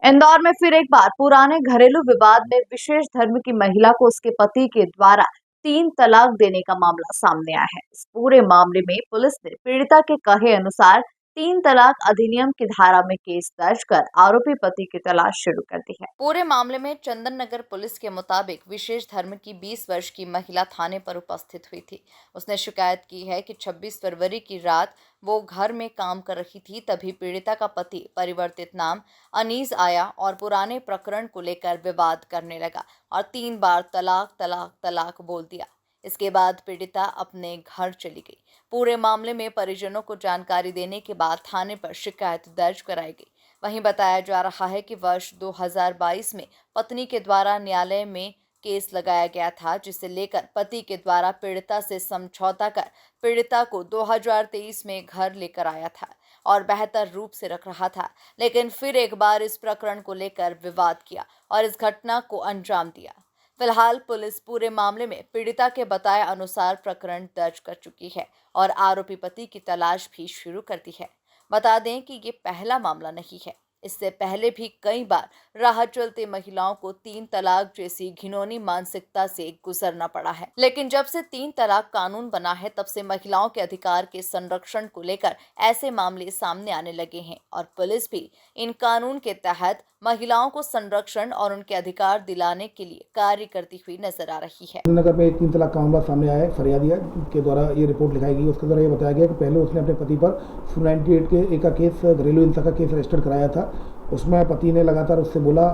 इंदौर में फिर एक बार पुराने घरेलू विवाद में विशेष धर्म की महिला को उसके पति के द्वारा 3 तलाक देने का मामला सामने आया है। इस पूरे मामले में पुलिस ने पीड़िता के कहे अनुसार 3 तलाक अधिनियम की धारा में केस दर्ज कर आरोपी पति की तलाश शुरू कर दी है। पूरे मामले में चंदन नगर पुलिस के मुताबिक विशेष धर्म की 20 वर्ष की महिला थाने पर उपस्थित हुई थी। उसने शिकायत की है कि 26 फरवरी की रात वो घर में काम कर रही थी, तभी पीड़िता का पति परिवर्तित नाम अनीस आया और पुराने प्रकरण को लेकर विवाद करने लगा और 3 बार तलाक तलाक तलाक बोल दिया। इसके बाद पीड़िता अपने घर चली गई। पूरे मामले में परिजनों को जानकारी देने के बाद थाने पर शिकायत दर्ज कराई गई। वहीं बताया जा रहा है कि वर्ष 2022 में पत्नी के द्वारा न्यायालय में केस लगाया गया था, जिसे लेकर पति के द्वारा पीड़िता से समझौता कर पीड़िता को 2023 में घर लेकर आया था और बेहतर रूप से रख रहा था, लेकिन फिर एक बार इस प्रकरण को लेकर विवाद किया और इस घटना को अंजाम दिया। फिलहाल पुलिस पूरे मामले में पीड़िता के बताए अनुसार प्रकरण दर्ज कर चुकी है और आरोपी पति की तलाश भी शुरू कर दी है। बता दें कि ये पहला मामला नहीं है। इससे पहले भी कई बार राह चलते महिलाओं को 3 तलाक जैसी घिनौनी मानसिकता से गुजरना पड़ा है, लेकिन जब से 3 तलाक कानून बना है तब से महिलाओं के अधिकार के संरक्षण को लेकर ऐसे मामले सामने आने लगे हैं और पुलिस भी इन कानून के तहत महिलाओं को संरक्षण और उनके अधिकार दिलाने के लिए कार्य करती हुई नजर आ रही है। नगर में 3 तलाक का मामला सामने आया है। फरियादिया के द्वारा ये रिपोर्ट लिखाई गई। उसके द्वारा ये बताया गया कि पहले उसने अपने पति पर 498 के एक का केस, घरेलू हिंसा का केस रजिस्टर कराया था। उसमें पति ने लगातार उससे बोला,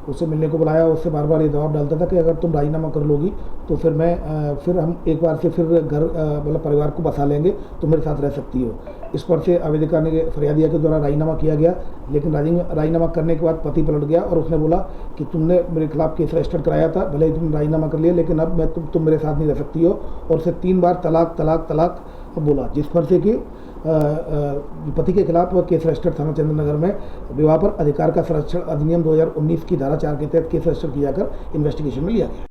उससे मिलने को बुलाया, उससे बार बार ये दबाव डालता था कि अगर तुम राजीनामा कर लोगी तो फिर हम एक बार से फिर घर मतलब परिवार को बसा लेंगे, तुम मेरे साथ रह सकती हो। इस पर से आवेदिका ने फरियादिया के द्वारा राजीनामा किया गया, लेकिन राजीनामा करने के बाद पति पलट गया और उसने बोला कि तुमने मेरे खिलाफ केस रजिस्टर कराया था, भले ही तुमने राजीनामा कर लिया, लेकिन अब तुम मेरे साथ नहीं रह सकती हो, और उसे 3 बार तलाक तलाक तलाक बोला, जिस पर से कि पति के खिलाफ केस रजिस्टर थाना चंदन नगर में विवाह पर अधिकार का संरक्षण अधिनियम 2019 की धारा 4 के तहत केस रजिस्टर किया कर इन्वेस्टिगेशन में लिया गया।